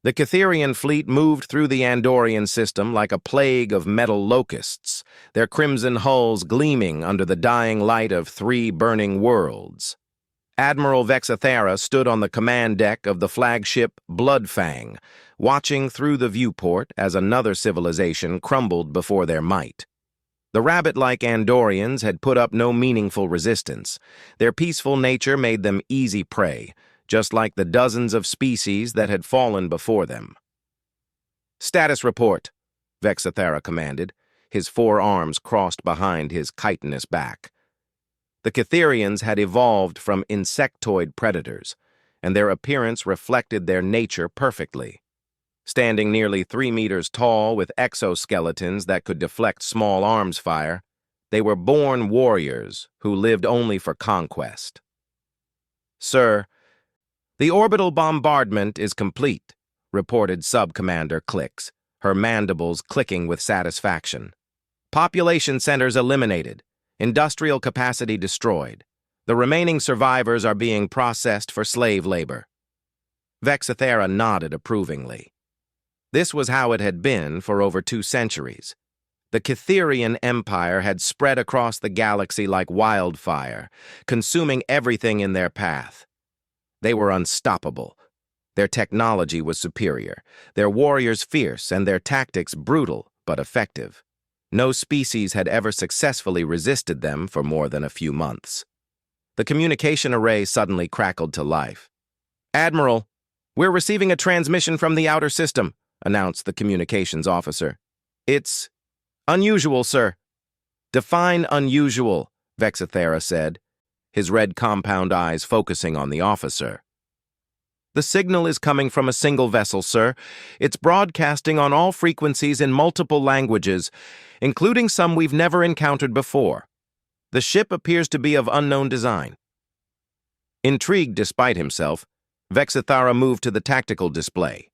The Cytherian fleet moved through the Andorian system like a plague of metal locusts, their crimson hulls gleaming under the dying light of 3 burning worlds. Admiral Vexathera stood on the command deck of the flagship Bloodfang, watching through the viewport as another civilization crumbled before their might. The rabbit-like Andorians had put up no meaningful resistance. Their peaceful nature made them easy prey, just like the dozens of species that had fallen before them. "Status report," Vexathera commanded, his 4 arms crossed behind his chitinous back. The Cytherians had evolved from insectoid predators, and their appearance reflected their nature perfectly. Standing nearly 3 meters tall with exoskeletons that could deflect small arms fire, they were born warriors who lived only for conquest. "Sir, the orbital bombardment is complete," reported Sub-Commander Clicks, her mandibles clicking with satisfaction. "Population centers eliminated, industrial capacity destroyed. The remaining survivors are being processed for slave labor." Vexathera nodded approvingly. This was how it had been for over 2 centuries. The Cytherian Empire had spread across the galaxy like wildfire, consuming everything in their path. They were unstoppable. Their technology was superior, their warriors fierce, and their tactics brutal but effective. No species had ever successfully resisted them for more than a few months. The communication array suddenly crackled to life. "Admiral, we're receiving a transmission from the outer system," announced the communications officer. "It's unusual, sir." "Define unusual," Vexathera said, his red compound eyes focusing on the officer. "The signal is coming from a single vessel, sir. It's broadcasting on all frequencies in multiple languages, including some we've never encountered before. The ship appears to be of unknown design." Intrigued despite himself, Vexathera moved to the tactical display.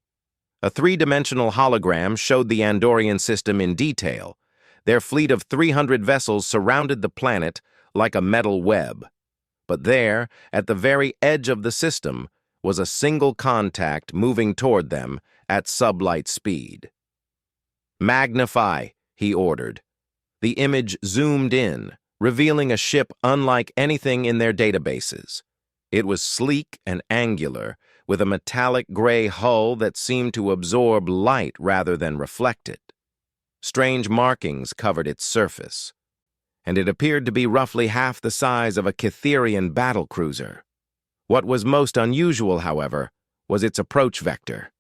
A 3-dimensional hologram showed the Andorian system in detail. Their fleet of 300 vessels surrounded the planet like a metal web. But there, at the very edge of the system, was a single contact moving toward them at sublight speed. "Magnify," he ordered. The image zoomed in, revealing a ship unlike anything in their databases. It was sleek and angular, with a metallic gray hull that seemed to absorb light rather than reflect it. Strange markings covered its surface, and it appeared to be roughly half the size of a Cytherian battlecruiser. What was most unusual, however, was its approach vector.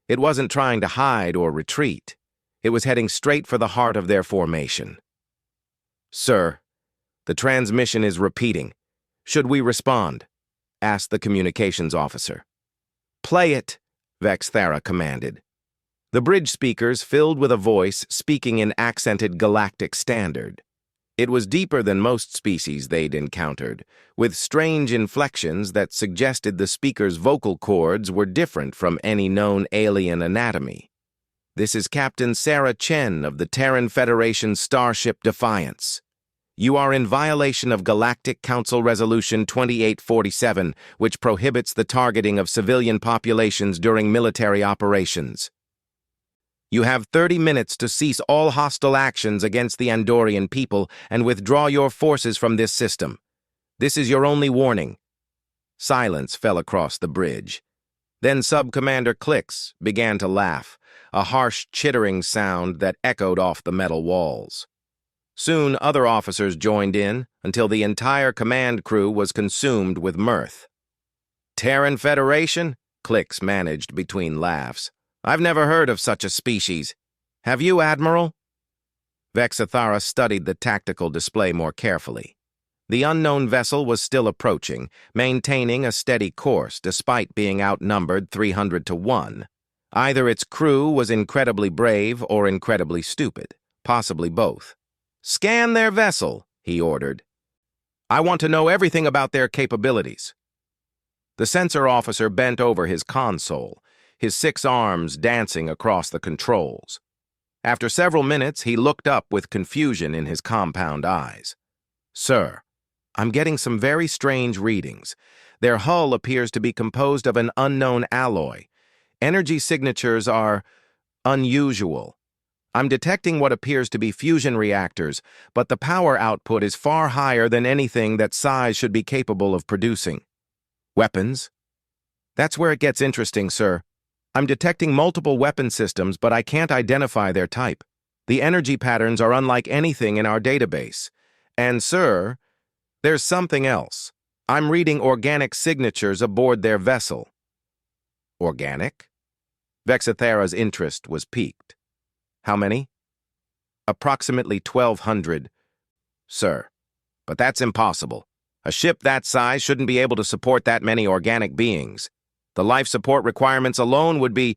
It wasn't trying to hide or retreat. It was heading straight for the heart of their formation. "Sir, the transmission is repeating. Should we respond?" asked the communications officer. "Play it," Vexathera commanded. The bridge speakers filled with a voice speaking in accented galactic standard. It was deeper than most species they'd encountered, with strange inflections that suggested the speaker's vocal cords were different from any known alien anatomy. "This is Captain Sarah Chen of the Terran Federation Starship Defiance. You are in violation of Galactic Council Resolution 2847, which prohibits the targeting of civilian populations during military operations. You have 30 minutes to cease all hostile actions against the Andorian people and withdraw your forces from this system. This is your only warning." Silence fell across the bridge. Then Sub-Commander Clicks began to laugh, a harsh chittering sound that echoed off the metal walls. Soon other officers joined in until the entire command crew was consumed with mirth. "Terran Federation?" Clicks managed between laughs. "I've never heard of such a species. Have you, Admiral?" Vexathera studied the tactical display more carefully. The unknown vessel was still approaching, maintaining a steady course despite being outnumbered 300 to 1. Either its crew was incredibly brave or incredibly stupid, possibly both. "Scan their vessel," he ordered. "I want to know everything about their capabilities." The sensor officer bent over his console, his 6 arms dancing across the controls. After several minutes, he looked up with confusion in his compound eyes. "Sir, I'm getting some very strange readings. Their hull appears to be composed of an unknown alloy. Energy signatures are unusual. I'm detecting what appears to be fusion reactors, but the power output is far higher than anything that size should be capable of producing. Weapons? That's where it gets interesting, sir. I'm detecting multiple weapon systems, but I can't identify their type. The energy patterns are unlike anything in our database. And, sir, there's something else. I'm reading organic signatures aboard their vessel. Organic? Vexithera's interest was piqued. How many? Approximately 1,200, sir. But that's impossible. A ship that size shouldn't be able to support that many organic beings. The life support requirements alone would be—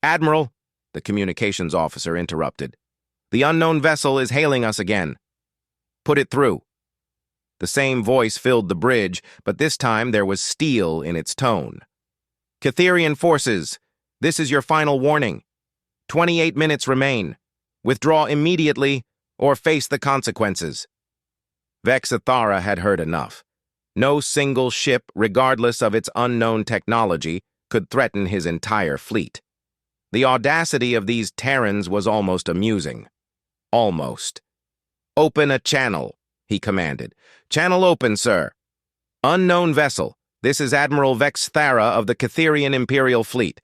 Admiral, the communications officer interrupted. The unknown vessel is hailing us again. Put it through. The same voice filled the bridge, but this time there was steel in its tone. Catherian forces, this is your final warning. 28 minutes remain. Withdraw immediately or face the consequences. Vexithara had heard enough. No single ship, regardless of its unknown technology, could threaten his entire fleet. The audacity of these Terrans was almost amusing. Almost. Open a channel, he commanded. Channel open, sir. Unknown vessel. This is Admiral Vexithara of the Catherian Imperial Fleet.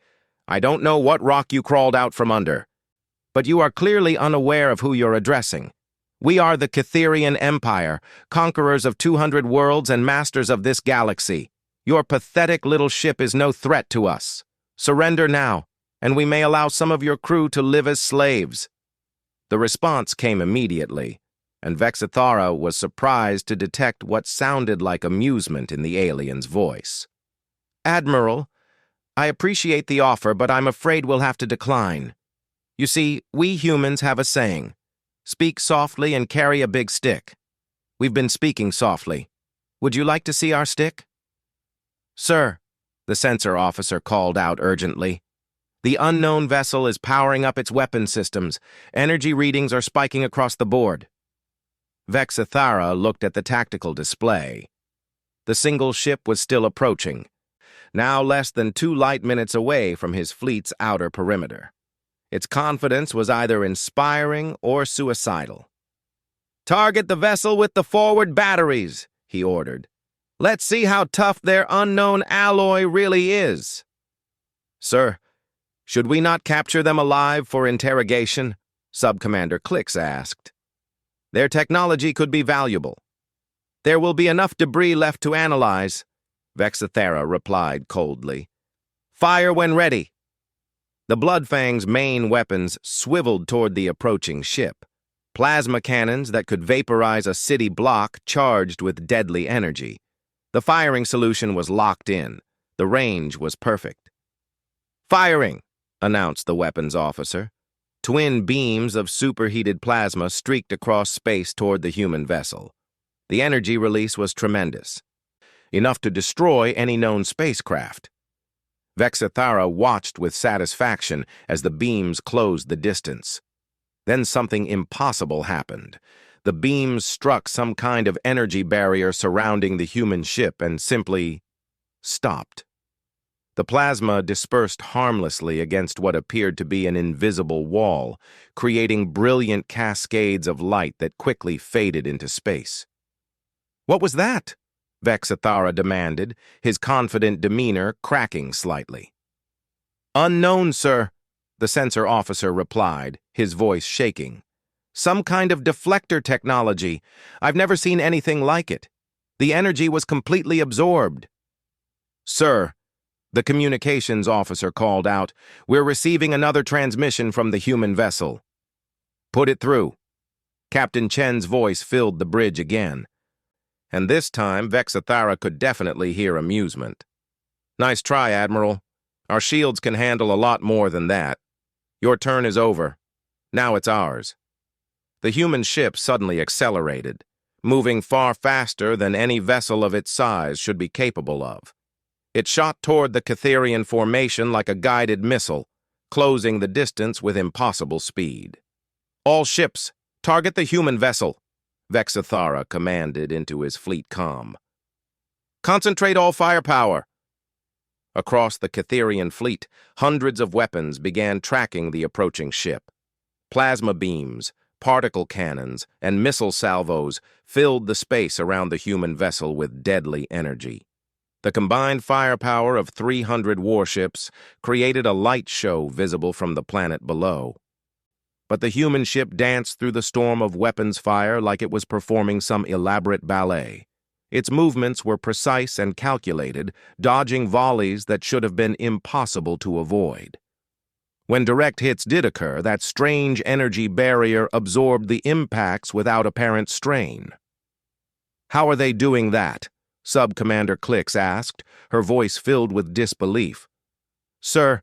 I don't know what rock you crawled out from under, but you are clearly unaware of who you're addressing. We are the Catherian Empire, conquerors of 200 worlds and masters of this galaxy. Your pathetic little ship is no threat to us. Surrender now, and we may allow some of your crew to live as slaves. The response came immediately, and Vexithara was surprised to detect what sounded like amusement in the alien's voice. Admiral, I appreciate the offer, but I'm afraid we'll have to decline. You see, we humans have a saying, speak softly and carry a big stick. We've been speaking softly. Would you like to see our stick? Sir, the sensor officer called out urgently. The unknown vessel is powering up its weapon systems. Energy readings are spiking across the board. Vexithara looked at the tactical display. The single ship was still approaching, now less than 2 light minutes away from his fleet's outer perimeter. Its confidence was either inspiring or suicidal. Target the vessel with the forward batteries, he ordered. Let's see how tough their unknown alloy really is. Sir, should we not capture them alive for interrogation? Subcommander Klix asked. Their technology could be valuable. There will be enough debris left to analyze, Vexithara replied coldly. Fire when ready. The Bloodfang's main weapons swiveled toward the approaching ship. Plasma cannons that could vaporize a city block charged with deadly energy. The firing solution was locked in. The range was perfect. Firing, announced the weapons officer. Twin beams of superheated plasma streaked across space toward the human vessel. The energy release was tremendous, enough to destroy any known spacecraft. Vexithara watched with satisfaction as the beams closed the distance. Then something impossible happened. The beams struck some kind of energy barrier surrounding the human ship and simply stopped. The plasma dispersed harmlessly against what appeared to be an invisible wall, creating brilliant cascades of light that quickly faded into space. What was that? Vexithara demanded, his confident demeanor cracking slightly. Unknown, sir, the sensor officer replied, his voice shaking. Some kind of deflector technology. I've never seen anything like it. The energy was completely absorbed. Sir, the communications officer called out, we're receiving another transmission from the human vessel. Put it through. Captain Chen's voice filled the bridge again. And this time, Vexithara could definitely hear amusement. Nice try, Admiral. Our shields can handle a lot more than that. Your turn is over. Now it's ours. The human ship suddenly accelerated, moving far faster than any vessel of its size should be capable of. It shot toward the Catherian formation like a guided missile, closing the distance with impossible speed. All ships, target the human vessel, Vexithara commanded into his fleet comm. Concentrate all firepower. Across the Catherian fleet, hundreds of weapons began tracking the approaching ship. Plasma beams, particle cannons, and missile salvos filled the space around the human vessel with deadly energy. The combined firepower of 300 warships created a light show visible from the planet below. But the human ship danced through the storm of weapons fire like it was performing some elaborate ballet. Its movements were precise and calculated, dodging volleys that should have been impossible to avoid. When direct hits did occur, that strange energy barrier absorbed the impacts without apparent strain. "How are they doing that?" Sub-Commander Clix asked, her voice filled with disbelief. "Sir,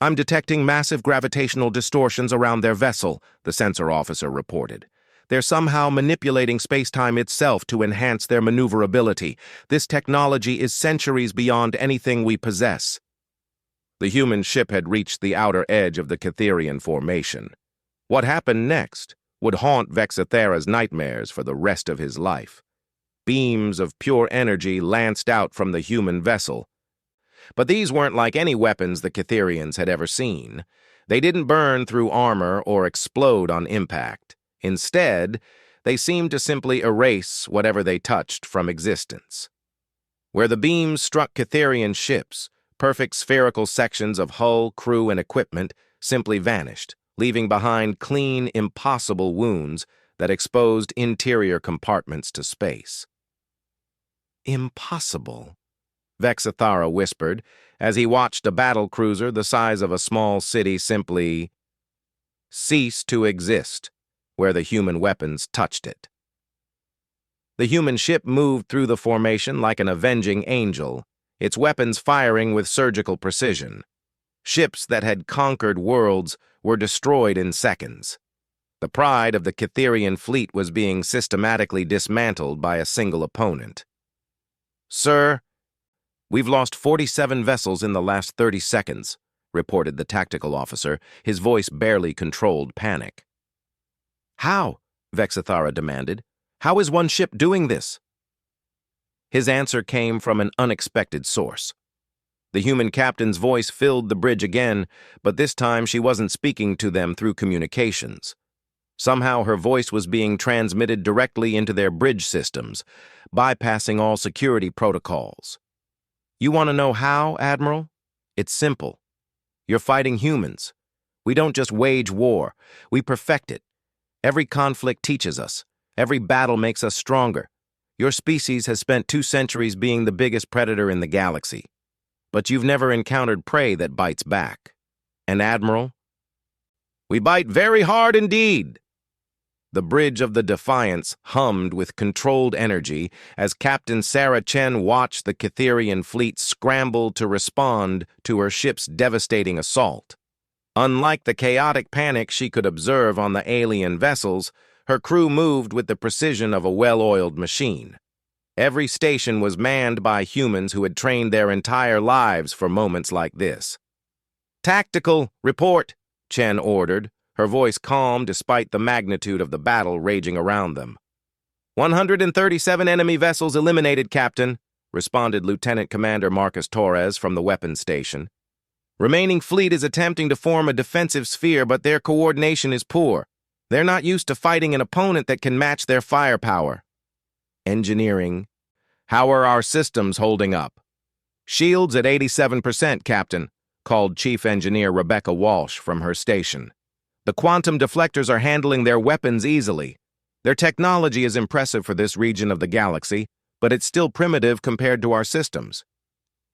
I'm detecting massive gravitational distortions around their vessel," the sensor officer reported. "They're somehow manipulating space-time itself to enhance their maneuverability. This technology is centuries beyond anything we possess." The human ship had reached the outer edge of the Catherian formation. What happened next would haunt Vexathera's nightmares for the rest of his life. Beams of pure energy lanced out from the human vessel. But these weren't like any weapons the Catherians had ever seen. They didn't burn through armor or explode on impact. Instead, they seemed to simply erase whatever they touched from existence. Where the beams struck Catherian ships, perfect spherical sections of hull, crew, and equipment simply vanished, leaving behind clean, impossible wounds that exposed interior compartments to space. "Impossible," Vexathara whispered, as he watched a battle cruiser the size of a small city simply cease to exist where the human weapons touched it. The human ship moved through the formation like an avenging angel, its weapons firing with surgical precision. Ships that had conquered worlds were destroyed in seconds. The pride of the Catherian fleet was being systematically dismantled by a single opponent. "Sir, we've lost 47 vessels in the last 30 seconds, reported the tactical officer, his voice barely controlled panic. "How?" Vexathara demanded. "How is one ship doing this?" His answer came from an unexpected source. The human captain's voice filled the bridge again, but this time she wasn't speaking to them through communications. Somehow her voice was being transmitted directly into their bridge systems, bypassing all security protocols. "You want to know how, Admiral? It's simple. You're fighting humans. We don't just wage war, we perfect it. Every conflict teaches us. Every battle makes us stronger. Your species has spent 2 centuries being the biggest predator in the galaxy. But you've never encountered prey that bites back. And Admiral, we bite very hard indeed." The bridge of the Defiance hummed with controlled energy as Captain Sarah Chen watched the Catherian fleet scramble to respond to her ship's devastating assault. Unlike the chaotic panic she could observe on the alien vessels, her crew moved with the precision of a well-oiled machine. Every station was manned by humans who had trained their entire lives for moments like this. "Tactical, report," Chen ordered, her voice calm despite the magnitude of the battle raging around them. 137 enemy vessels eliminated, Captain," responded Lieutenant Commander Marcus Torres from the weapons station. "Remaining fleet is attempting to form a defensive sphere, but their coordination is poor. They're not used to fighting an opponent that can match their firepower." Engineering. "How are our systems holding up?" "Shields at 87%, Captain," called Chief Engineer Rebecca Walsh from her station. "The quantum deflectors are handling their weapons easily. Their technology is impressive for this region of the galaxy, but it's still primitive compared to our systems."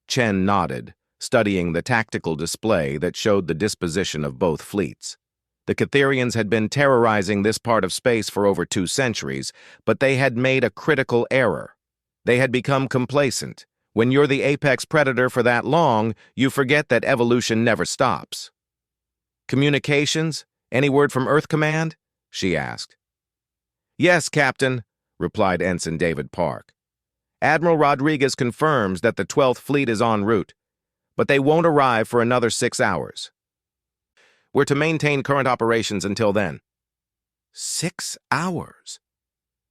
Chen nodded, studying the tactical display that showed the disposition of both fleets. The Catherians had been terrorizing this part of space for over 2 centuries, but they had made a critical error. They had become complacent. When you're the apex predator for that long, you forget that evolution never stops. "Communications? Any word from Earth Command?" she asked. "Yes, Captain," replied Ensign David Park. "Admiral Rodriguez confirms that the 12th Fleet is en route, but they won't arrive for another 6 hours. We're to maintain current operations until then." 6 hours?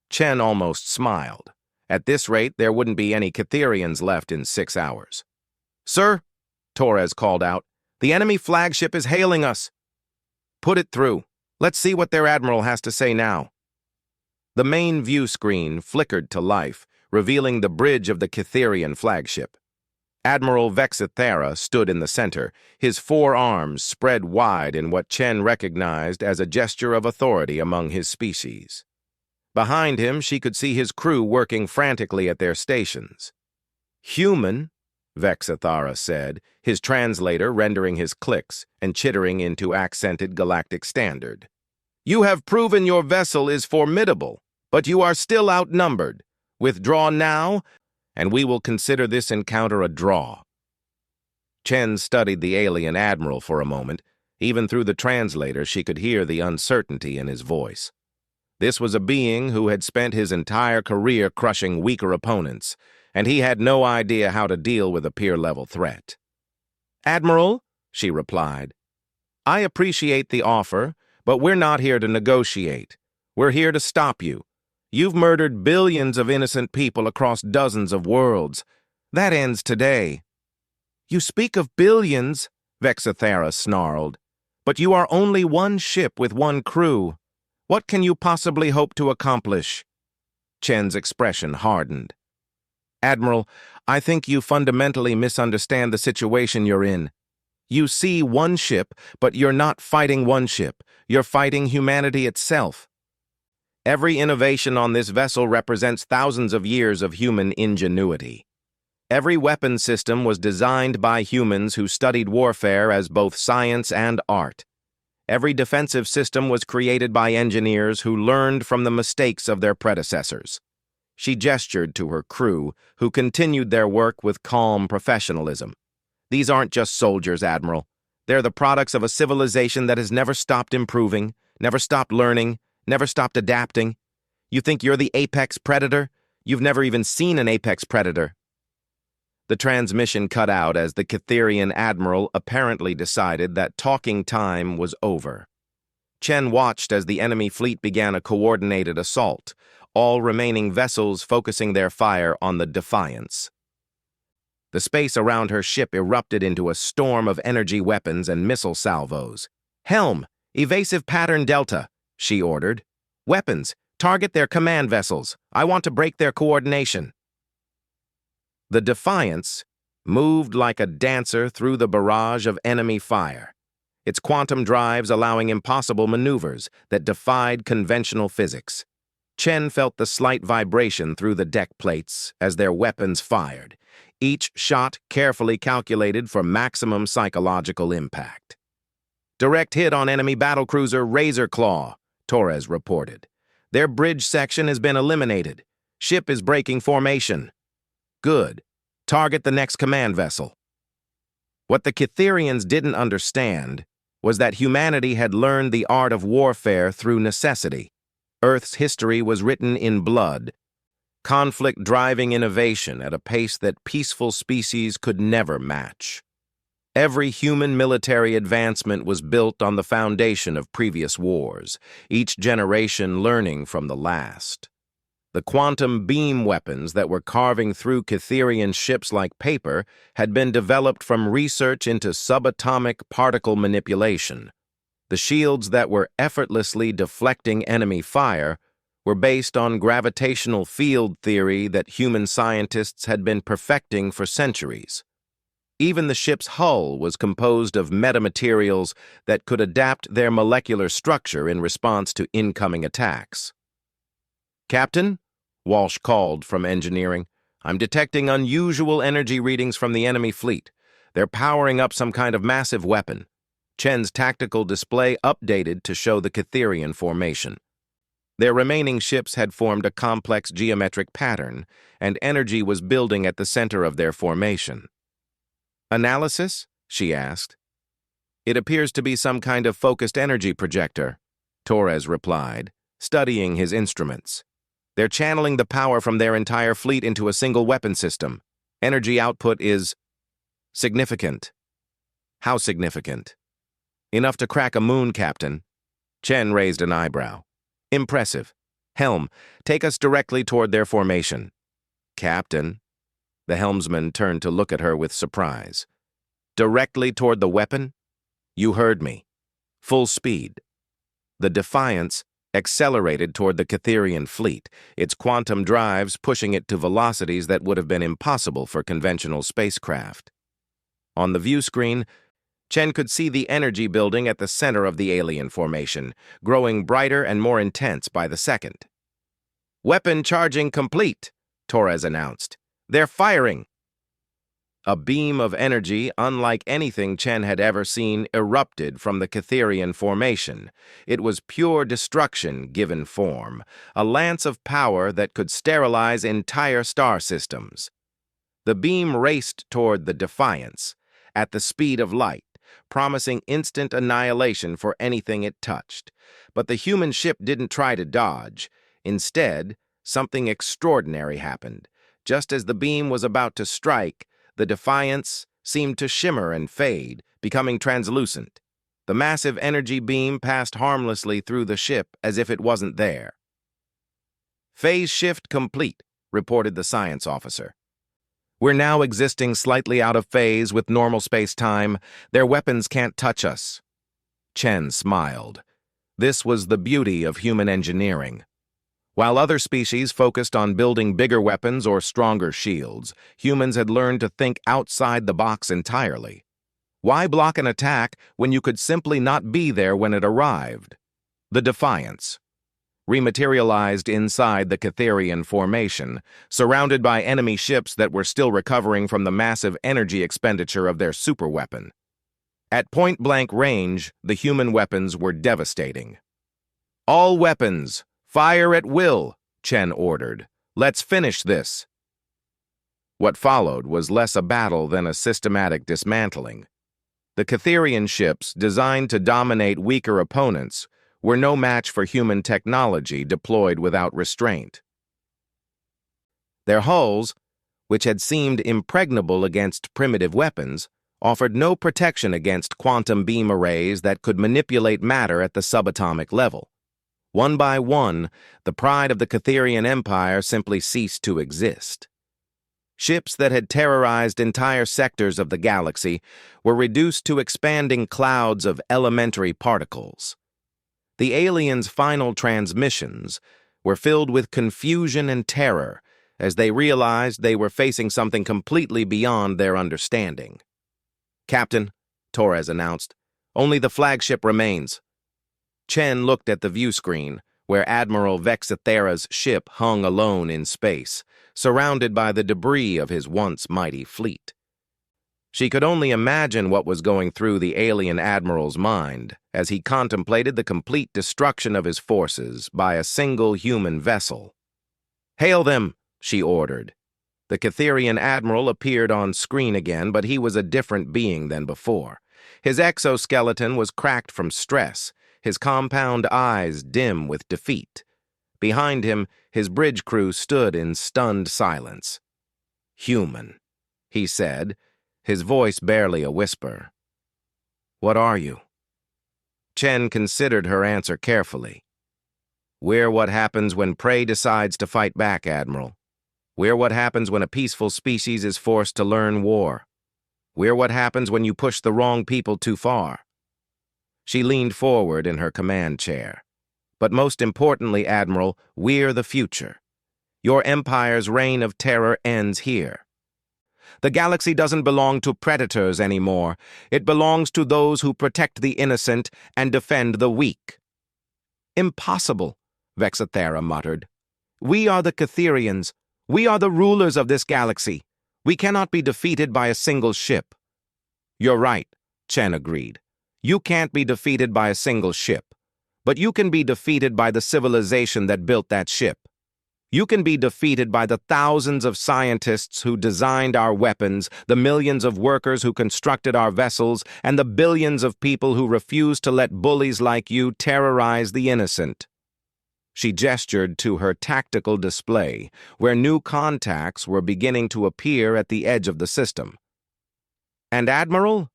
Chen almost smiled. At this rate, there wouldn't be any Catherians left in 6 hours. "Sir, Torres called out. "The enemy flagship is hailing us." "Put it through. Let's see what their admiral has to say now." The main view screen flickered to life, revealing the bridge of the Cytherian flagship. Admiral Vexithera stood in the center, his four arms spread wide in what Chen recognized as a gesture of authority among his species. Behind him, she could see his crew working frantically at their stations. "Human," Vexithara said, his translator rendering his clicks and chittering into accented galactic standard. "You have proven your vessel is formidable, but you are still outnumbered. Withdraw now, and we will consider this encounter a draw." Chen studied the alien admiral for a moment. Even through the translator, she could hear the uncertainty in his voice. This was a being who had spent his entire career crushing weaker opponents, and he had no idea how to deal with a peer-level threat. "Admiral," she replied, "I appreciate the offer, but we're not here to negotiate. We're here to stop you. You've murdered billions of innocent people across dozens of worlds. That ends today." "You speak of billions," Vexithera snarled, "but you are only one ship with one crew. What can you possibly hope to accomplish?" Chen's expression hardened. "Admiral, I think you fundamentally misunderstand the situation you're in. You see one ship, but you're not fighting one ship. You're fighting humanity itself. Every innovation on this vessel represents thousands of years of human ingenuity. Every weapon system was designed by humans who studied warfare as both science and art. Every defensive system was created by engineers who learned from the mistakes of their predecessors." She gestured to her crew, who continued their work with calm professionalism. "These aren't just soldiers, Admiral. They're the products of a civilization that has never stopped improving, never stopped learning, never stopped adapting. You think you're the apex predator? You've never even seen an apex predator." The transmission cut out as the Cytherian admiral apparently decided that talking time was over. Chen watched as the enemy fleet began a coordinated assault, all remaining vessels focusing their fire on the Defiance. The space around her ship erupted into a storm of energy weapons and missile salvos. "Helm, evasive pattern Delta," she ordered. "Weapons, target their command vessels. I want to break their coordination." The Defiance moved like a dancer through the barrage of enemy fire, its quantum drives allowing impossible maneuvers that defied conventional physics. Chen felt the slight vibration through the deck plates as their weapons fired, each shot carefully calculated for maximum psychological impact. "Direct hit on enemy battlecruiser Razor Claw," Torres reported. "Their bridge section has been eliminated. Ship is breaking formation." "Good. Target the next command vessel." What the Cytherians didn't understand was that humanity had learned the art of warfare through necessity. Earth's history was written in blood, conflict driving innovation at a pace that peaceful species could never match. Every human military advancement was built on the foundation of previous wars, each generation learning from the last. The quantum beam weapons that were carving through Cytherian ships like paper had been developed from research into subatomic particle manipulation. The shields that were effortlessly deflecting enemy fire were based on gravitational field theory that human scientists had been perfecting for centuries. Even the ship's hull was composed of metamaterials that could adapt their molecular structure in response to incoming attacks. "Captain," Walsh called from engineering, "I'm detecting unusual energy readings from the enemy fleet. They're powering up some kind of massive weapon." Chen's tactical display updated to show the Cytherian formation. Their remaining ships had formed a complex geometric pattern, and energy was building at the center of their formation. "Analysis?" she asked. "It appears to be some kind of focused energy projector," Torres replied, studying his instruments. "They're channeling the power from their entire fleet into a single weapon system. Energy output is significant." "How significant?" "Enough to crack a moon, Captain." Chen raised an eyebrow. "Impressive. Helm, take us directly toward their formation." "Captain." The helmsman turned to look at her with surprise. Directly toward the weapon? You heard me. Full speed. The Defiance accelerated toward the Catherian fleet, its quantum drives pushing it to velocities that would have been impossible for conventional spacecraft. On the view screen, Chen could see the energy building at the center of the alien formation, growing brighter and more intense by the second. "Weapon charging complete," Torres announced. "They're firing." A beam of energy unlike anything Chen had ever seen erupted from the Catherian formation. It was pure destruction given form, a lance of power that could sterilize entire star systems. The beam raced toward the Defiance, at the speed of light, promising instant annihilation for anything it touched. But the human ship didn't try to dodge. Instead, something extraordinary happened. Just as the beam was about to strike, the Defiance seemed to shimmer and fade, becoming translucent. The massive energy beam passed harmlessly through the ship as if it wasn't there. "Phase shift complete," reported the science officer. "We're now existing slightly out of phase with normal space-time. Their weapons can't touch us." Chen smiled. This was the beauty of human engineering. While other species focused on building bigger weapons or stronger shields, humans had learned to think outside the box entirely. Why block an attack when you could simply not be there when it arrived? The Defiance rematerialized inside the Catherian formation, surrounded by enemy ships that were still recovering from the massive energy expenditure of their superweapon. At point-blank range, the human weapons were devastating. "All weapons! Fire at will," Chen ordered. "Let's finish this." What followed was less a battle than a systematic dismantling. The Catherian ships, designed to dominate weaker opponents, were no match for human technology deployed without restraint. Their hulls, which had seemed impregnable against primitive weapons, offered no protection against quantum beam arrays that could manipulate matter at the subatomic level. One by one, the pride of the Catherian Empire simply ceased to exist. Ships that had terrorized entire sectors of the galaxy were reduced to expanding clouds of elementary particles. The aliens' final transmissions were filled with confusion and terror as they realized they were facing something completely beyond their understanding. "Captain," Torres announced, "only the flagship remains." Chen looked at the view screen, where Admiral Vexathera's ship hung alone in space, surrounded by the debris of his once mighty fleet. She could only imagine what was going through the alien admiral's mind as he contemplated the complete destruction of his forces by a single human vessel. "Hail them," she ordered. The Catherian admiral appeared on screen again, but he was a different being than before. His exoskeleton was cracked from stress, his compound eyes dim with defeat. Behind him, his bridge crew stood in stunned silence. "Human," he said, his voice barely a whisper. "What are you?" Chen considered her answer carefully. "We're what happens when prey decides to fight back, Admiral. We're what happens when a peaceful species is forced to learn war. We're what happens when you push the wrong people too far." She leaned forward in her command chair. "But most importantly, Admiral, we're the future. Your empire's reign of terror ends here. The galaxy doesn't belong to predators anymore. It belongs to those who protect the innocent and defend the weak." "Impossible," Vexathera muttered. "We are the Catherians. We are the rulers of this galaxy. We cannot be defeated by a single ship." "You're right," Chen agreed. "You can't be defeated by a single ship. But you can be defeated by the civilization that built that ship. You can be defeated by the thousands of scientists who designed our weapons, the millions of workers who constructed our vessels, and the billions of people who refused to let bullies like you terrorize the innocent." She gestured to her tactical display, where new contacts were beginning to appear at the edge of the system. "And Admiral,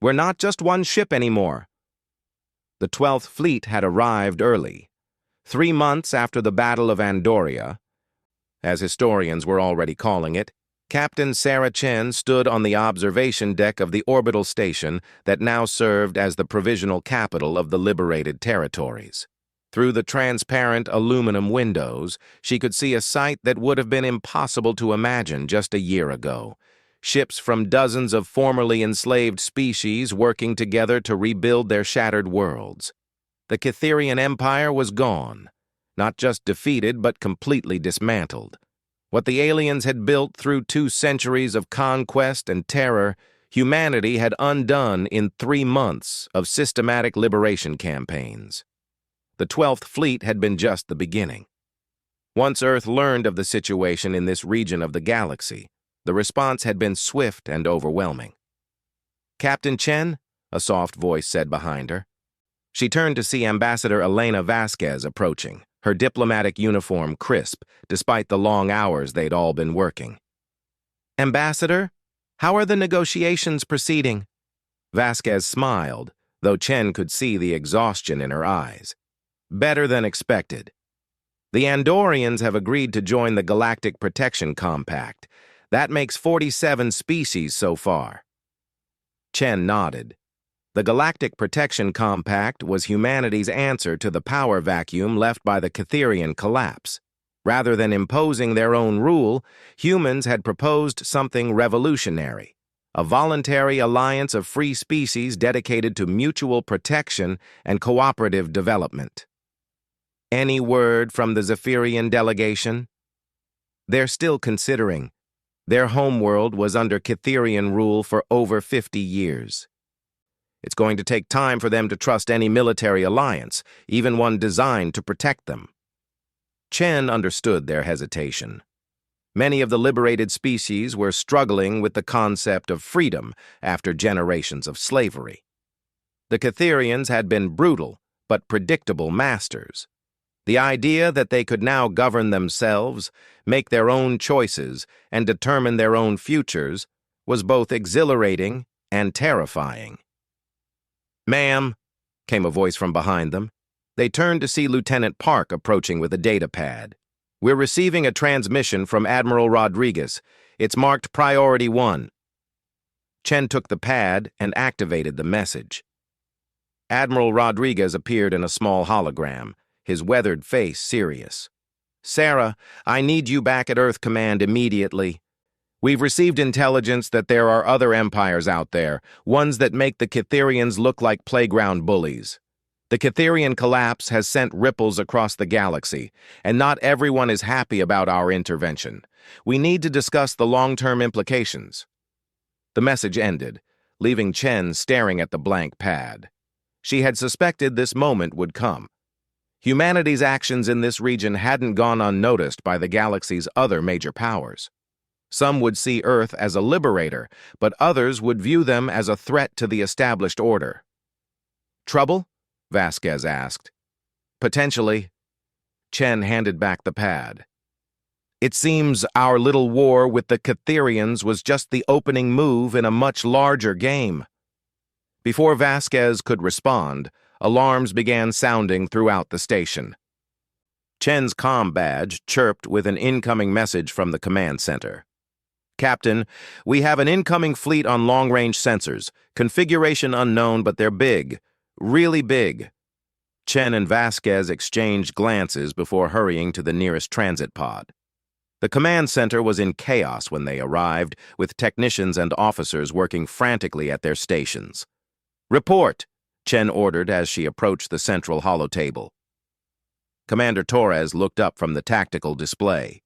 we're not just one ship anymore." The 12th Fleet had arrived early. 3 months after the Battle of Andoria, as historians were already calling it, Captain Sarah Chen stood on the observation deck of the orbital station that now served as the provisional capital of the liberated territories. Through the transparent aluminum windows, she could see a sight that would have been impossible to imagine just a year ago. Ships from dozens of formerly enslaved species working together to rebuild their shattered worlds. The Cytherian Empire was gone, not just defeated but completely dismantled. What the aliens had built through 2 centuries of conquest and terror, humanity had undone in 3 months of systematic liberation campaigns. The 12th Fleet had been just the beginning. Once Earth learned of the situation in this region of the galaxy, the response had been swift and overwhelming. "Captain Chen," a soft voice said behind her. She turned to see Ambassador Elena Vasquez approaching, her diplomatic uniform crisp, despite the long hours they'd all been working. "Ambassador, how are the negotiations proceeding?" Vasquez smiled, though Chen could see the exhaustion in her eyes. "Better than expected. The Andorians have agreed to join the Galactic Protection Compact. That makes 47 species so far." Chen nodded. The Galactic Protection Compact was humanity's answer to the power vacuum left by the Cytherian collapse. Rather than imposing their own rule, humans had proposed something revolutionary, a voluntary alliance of free species dedicated to mutual protection and cooperative development. "Any word from the Zephyrian delegation?" "They're still considering. Their homeworld was under Cytherian rule for over 50 years. It's going to take time for them to trust any military alliance, even one designed to protect them." Chen understood their hesitation. Many of the liberated species were struggling with the concept of freedom after generations of slavery. The Cytherians had been brutal but predictable masters. The idea that they could now govern themselves, make their own choices, and determine their own futures was both exhilarating and terrifying. "Ma'am," came a voice from behind them. They turned to see Lieutenant Park approaching with a data pad. "We're receiving a transmission from Admiral Rodriguez. It's marked Priority 1. Chen took the pad and activated the message. Admiral Rodriguez appeared in a small hologram, his weathered face serious. "Sarah, I need you back at Earth Command immediately. We've received intelligence that there are other empires out there, ones that make the Cytherians look like playground bullies. The Cytherian collapse has sent ripples across the galaxy, and not everyone is happy about our intervention. We need to discuss the long-term implications." The message ended, leaving Chen staring at the blank pad. She had suspected this moment would come. Humanity's actions in this region hadn't gone unnoticed by the galaxy's other major powers. Some would see Earth as a liberator, but others would view them as a threat to the established order. "Trouble?" Vasquez asked. "Potentially." Chen handed back the pad. "It seems our little war with the Cytherians was just the opening move in a much larger game." Before Vasquez could respond, alarms began sounding throughout the station. Chen's comm badge chirped with an incoming message from the command center. "Captain, we have an incoming fleet on long-range sensors. Configuration unknown, but they're big. Really big." Chen and Vasquez exchanged glances before hurrying to the nearest transit pod. The command center was in chaos when they arrived, with technicians and officers working frantically at their stations. "Report," Chen ordered as she approached the central holotable. Commander Torres looked up from the tactical display.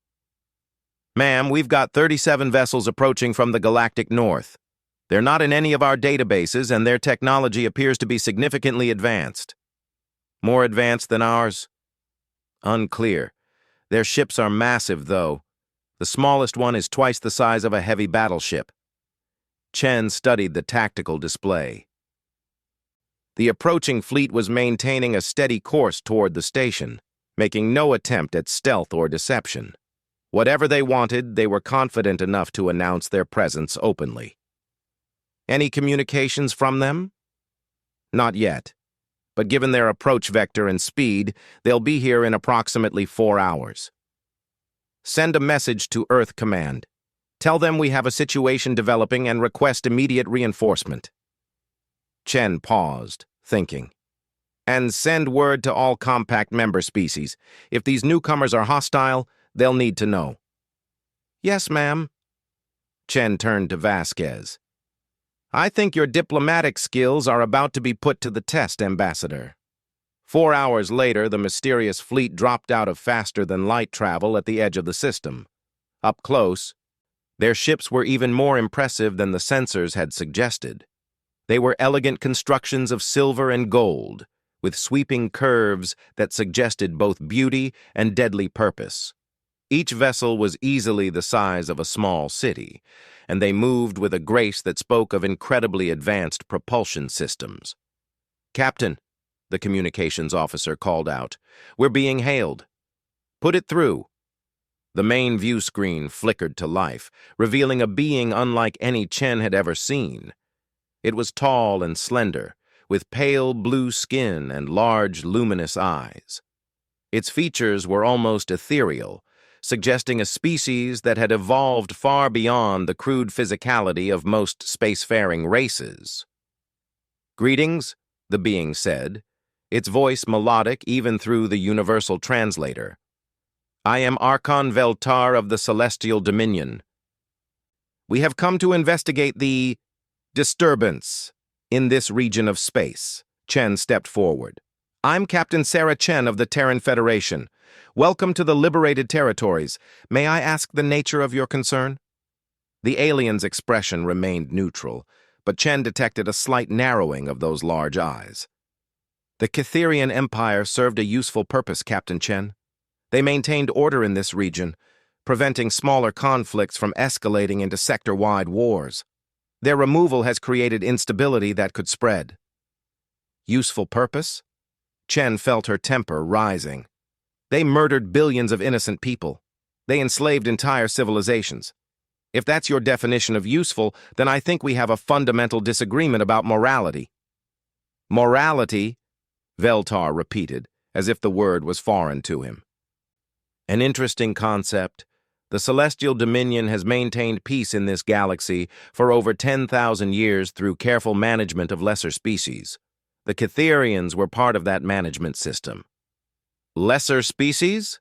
"Ma'am, we've got 37 vessels approaching from the galactic north. They're not in any of our databases, and their technology appears to be significantly advanced." "More advanced than ours?" "Unclear. Their ships are massive, though. The smallest one is twice the size of a heavy battleship." Chen studied the tactical display. The approaching fleet was maintaining a steady course toward the station, making no attempt at stealth or deception. Whatever they wanted, they were confident enough to announce their presence openly. "Any communications from them?" "Not yet. But given their approach vector and speed, they'll be here in approximately 4 hours. Send a message to Earth Command. Tell them we have a situation developing and request immediate reinforcement. Chen paused, thinking. And send word to all compact member species. If these newcomers are hostile, they'll need to know. Yes, ma'am. Chen turned to Vasquez. I think your diplomatic skills are about to be put to the test, Ambassador. 4 hours later, the mysterious fleet dropped out of faster-than-light travel at the edge of the system. Up close, their ships were even more impressive than the sensors had suggested. They were elegant constructions of silver and gold, with sweeping curves that suggested both beauty and deadly purpose. Each vessel was easily the size of a small city, and they moved with a grace that spoke of incredibly advanced propulsion systems. Captain, the communications officer called out, we're being hailed. Put it through. The main view screen flickered to life, revealing a being unlike any Chen had ever seen. It was tall and slender, with pale blue skin and large, luminous eyes. Its features were almost ethereal, suggesting a species that had evolved far beyond the crude physicality of most spacefaring races. Greetings, the being said, its voice melodic even through the universal translator. I am Archon Veltar of the Celestial Dominion. We have come to investigate the disturbance in this region of space. Chen stepped forward. I'm Captain Sarah Chen of the Terran Federation. Welcome to the liberated territories. May I ask the nature of your concern? The alien's expression remained neutral, but Chen detected a slight narrowing of those large eyes. The Catherian Empire served a useful purpose, Captain Chen. They maintained order in this region, preventing smaller conflicts from escalating into sector-wide wars. Their removal has created instability that could spread. Useful purpose? Chen felt her temper rising. They murdered billions of innocent people. They enslaved entire civilizations. If that's your definition of useful, then I think we have a fundamental disagreement about morality. Morality, Veltar repeated, as if the word was foreign to him. An interesting concept. The Celestial Dominion has maintained peace in this galaxy for over 10,000 years through careful management of lesser species. The Catherians were part of that management system. Lesser species?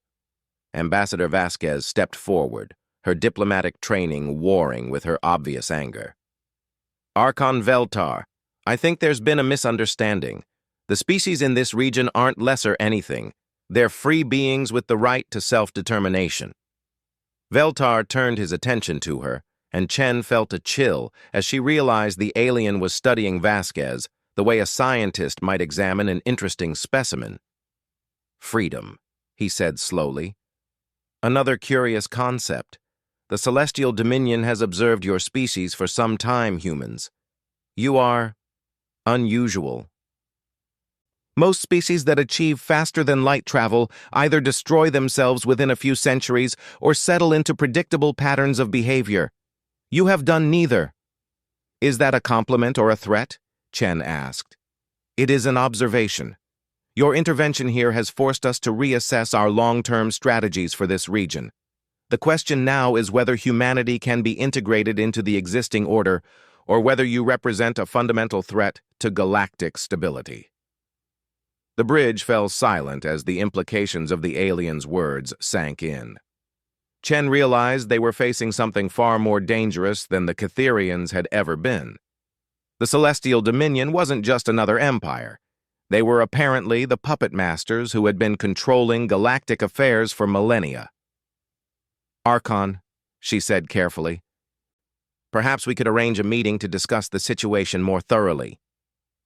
Ambassador Vasquez stepped forward, her diplomatic training warring with her obvious anger. Archon Veltar, I think there's been a misunderstanding. The species in this region aren't lesser anything. They're free beings with the right to self-determination. Veltar turned his attention to her, and Chen felt a chill as she realized the alien was studying Vasquez the way a scientist might examine an interesting specimen. Freedom, he said slowly. Another curious concept. The Celestial Dominion has observed your species for some time, humans. You are unusual. Most species that achieve faster-than-light travel either destroy themselves within a few centuries or settle into predictable patterns of behavior. You have done neither. Is that a compliment or a threat? Chen asked. It is an observation. Your intervention here has forced us to reassess our long-term strategies for this region. The question now is whether humanity can be integrated into the existing order or whether you represent a fundamental threat to galactic stability. The bridge fell silent as the implications of the alien's words sank in. Chen realized they were facing something far more dangerous than the Catherians had ever been. The Celestial Dominion wasn't just another empire. They were apparently the puppet masters who had been controlling galactic affairs for millennia. Archon, she said carefully, perhaps we could arrange a meeting to discuss the situation more thoroughly.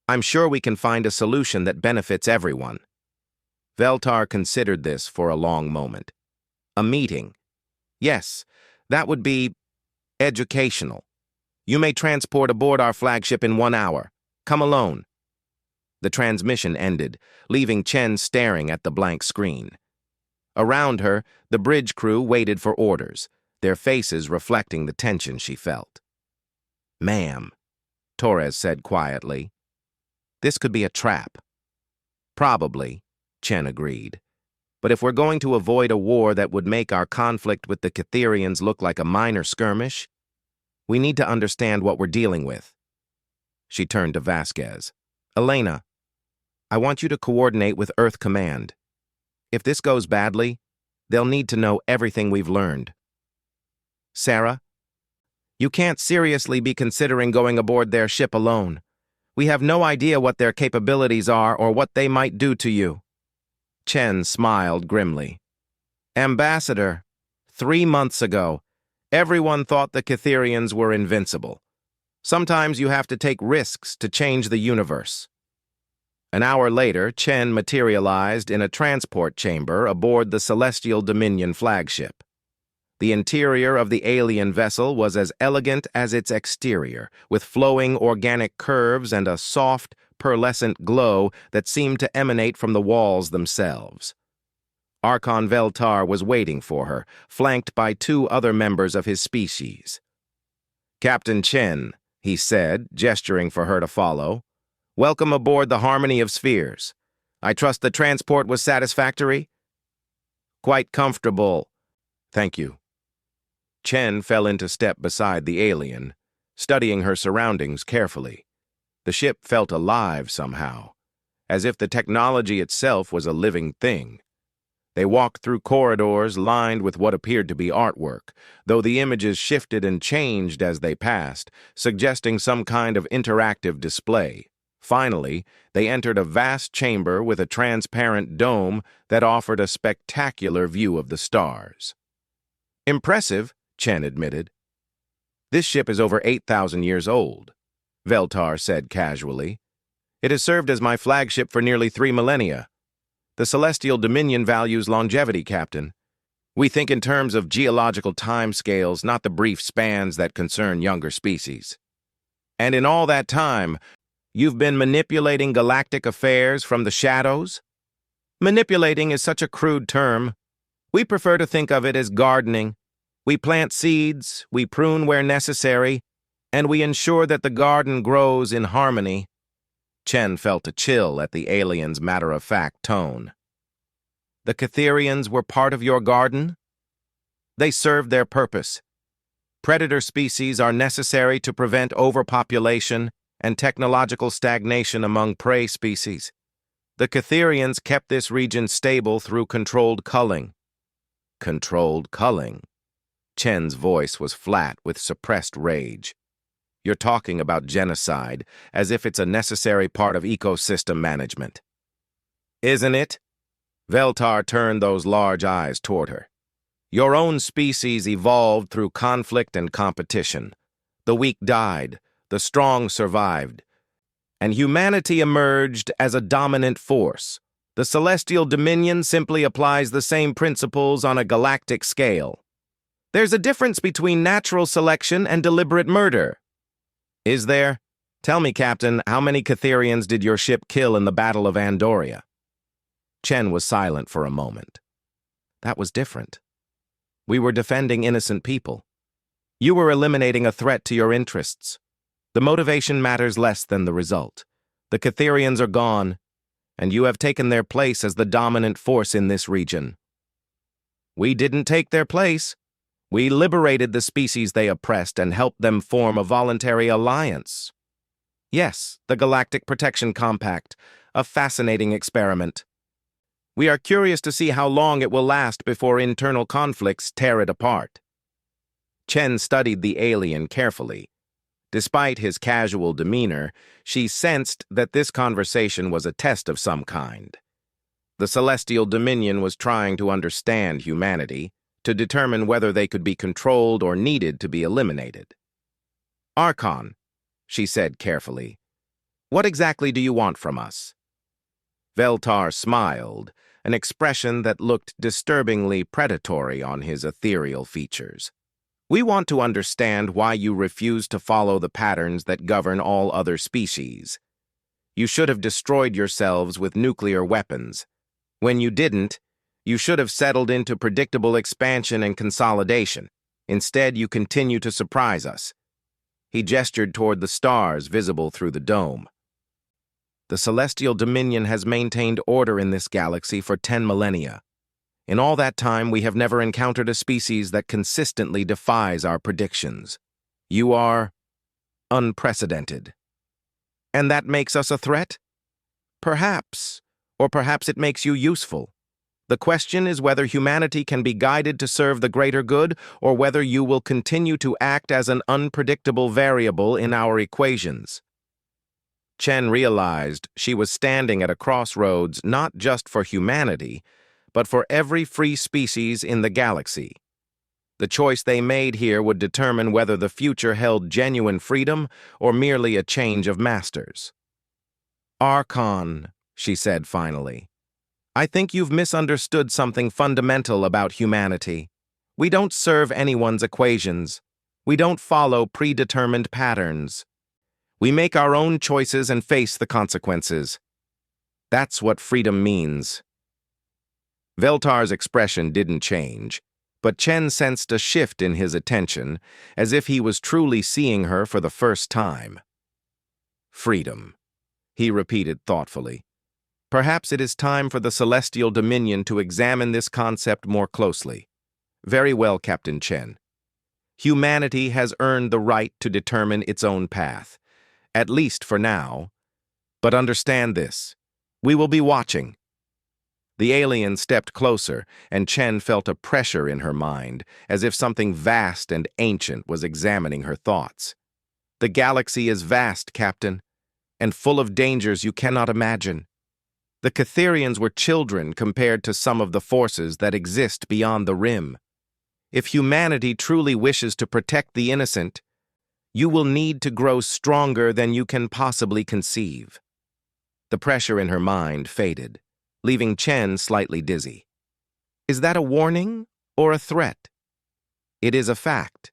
I'm sure we can find a solution that benefits everyone. Veltar considered this for a long moment. A meeting. Yes, that would be educational. You may transport aboard our flagship in 1 hour. Come alone. The transmission ended, leaving Chen staring at the blank screen. Around her, the bridge crew waited for orders, their faces reflecting the tension she felt. Ma'am, Torres said quietly. This could be a trap. Probably, Chen agreed. But if we're going to avoid a war that would make our conflict with the Catherians look like a minor skirmish, We need to understand what we're dealing with. She turned to Vasquez. Elena, I want you to coordinate with Earth Command. If this goes badly, they'll need to know everything we've learned. Sarah, you can't seriously be considering going aboard their ship alone. We have no idea what their capabilities are or what they might do to you. Chen smiled grimly. Ambassador, 3 months ago, everyone thought the Catherians were invincible. Sometimes you have to take risks to change the universe. An hour later, Chen materialized in a transport chamber aboard the Celestial Dominion flagship. The interior of the alien vessel was as elegant as its exterior, with flowing organic curves and a soft, pearlescent glow that seemed to emanate from the walls themselves. Archon Veltar was waiting for her, flanked by 2 other members of his species. Captain Chen, he said, gesturing for her to follow, welcome aboard the Harmony of Spheres. I trust the transport was satisfactory? Quite comfortable. Thank you. Chen fell into step beside the alien, studying her surroundings carefully. The ship felt alive somehow, as if the technology itself was a living thing. They walked through corridors lined with what appeared to be artwork, though the images shifted and changed as they passed, suggesting some kind of interactive display. Finally, they entered a vast chamber with a transparent dome that offered a spectacular view of the stars. Impressive, Chen admitted. This ship is over 8,000 years old, Veltar said casually. It has served as my flagship for nearly 3 millennia. The Celestial Dominion values longevity, Captain. We think in terms of geological timescales, not the brief spans that concern younger species. And in all that time, you've been manipulating galactic affairs from the shadows? Manipulating is such a crude term. We prefer to think of it as gardening. We plant seeds, we prune where necessary, and we ensure that the garden grows in harmony. Chen felt a chill at the alien's matter-of-fact tone. The Catherians were part of your garden? They served their purpose. Predator species are necessary to prevent overpopulation and technological stagnation among prey species. The Catherians kept this region stable through controlled culling. Controlled culling? Chen's voice was flat with suppressed rage. You're talking about genocide, as if it's a necessary part of ecosystem management. Isn't it? Veltar turned those large eyes toward her. Your own species evolved through conflict and competition. The weak died, the strong survived, and humanity emerged as a dominant force. The Celestial Dominion simply applies the same principles on a galactic scale. There's a difference between natural selection and deliberate murder. Is there? Tell me, Captain, how many Catherians did your ship kill in the Battle of Andoria? Chen was silent for a moment. That was different. We were defending innocent people. You were eliminating a threat to your interests. The motivation matters less than the result. The Catherians are gone, and you have taken their place as the dominant force in this region. We didn't take their place. We liberated the species they oppressed and helped them form a voluntary alliance. Yes, the Galactic Protection Compact, a fascinating experiment. We are curious to see how long it will last before internal conflicts tear it apart. Chen studied the alien carefully. Despite his casual demeanor, she sensed that this conversation was a test of some kind. The Celestial Dominion was trying to understand humanity, to determine whether they could be controlled or needed to be eliminated. Archon, she said carefully, what exactly do you want from us? Veltar smiled, an expression that looked disturbingly predatory on his ethereal features. We want to understand why you refuse to follow the patterns that govern all other species. You should have destroyed yourselves with nuclear weapons. When you didn't, you should have settled into predictable expansion and consolidation. Instead, you continue to surprise us. He gestured toward the stars visible through the dome. The Celestial Dominion has maintained order in this galaxy for 10 millennia. In all that time, we have never encountered a species that consistently defies our predictions. You are unprecedented. And that makes us a threat? Perhaps. Or perhaps it makes you useful. The question is whether humanity can be guided to serve the greater good, or whether you will continue to act as an unpredictable variable in our equations. Chen realized she was standing at a crossroads not just for humanity, but for every free species in the galaxy. The choice they made here would determine whether the future held genuine freedom or merely a change of masters. Archon, she said finally, I think you've misunderstood something fundamental about humanity. We don't serve anyone's equations. We don't follow predetermined patterns. We make our own choices and face the consequences. That's what freedom means. Veltar's expression didn't change, but Chen sensed a shift in his attention, as if he was truly seeing her for the first time. Freedom, he repeated thoughtfully. Perhaps it is time for the Celestial Dominion to examine this concept more closely. Very well, Captain Chen. Humanity has earned the right to determine its own path, at least for now. But understand this, we will be watching. The alien stepped closer, and Chen felt a pressure in her mind, as if something vast and ancient was examining her thoughts. The galaxy is vast, Captain, and full of dangers you cannot imagine. The Catherians were children compared to some of the forces that exist beyond the rim. If humanity truly wishes to protect the innocent, you will need to grow stronger than you can possibly conceive. The pressure in her mind faded, leaving Chen slightly dizzy. Is that a warning or a threat? It is a fact.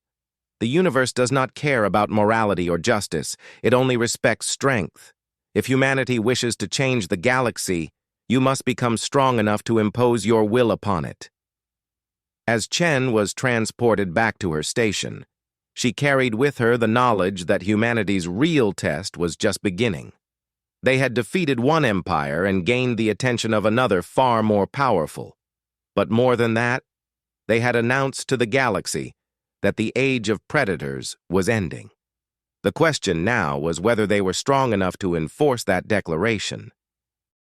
The universe does not care about morality or justice. It only respects strength. If humanity wishes to change the galaxy, you must become strong enough to impose your will upon it. As Chen was transported back to her station, she carried with her the knowledge that humanity's real test was just beginning. They had defeated one empire and gained the attention of another far more powerful. But more than that, they had announced to the galaxy that the age of predators was ending. The question now was whether they were strong enough to enforce that declaration.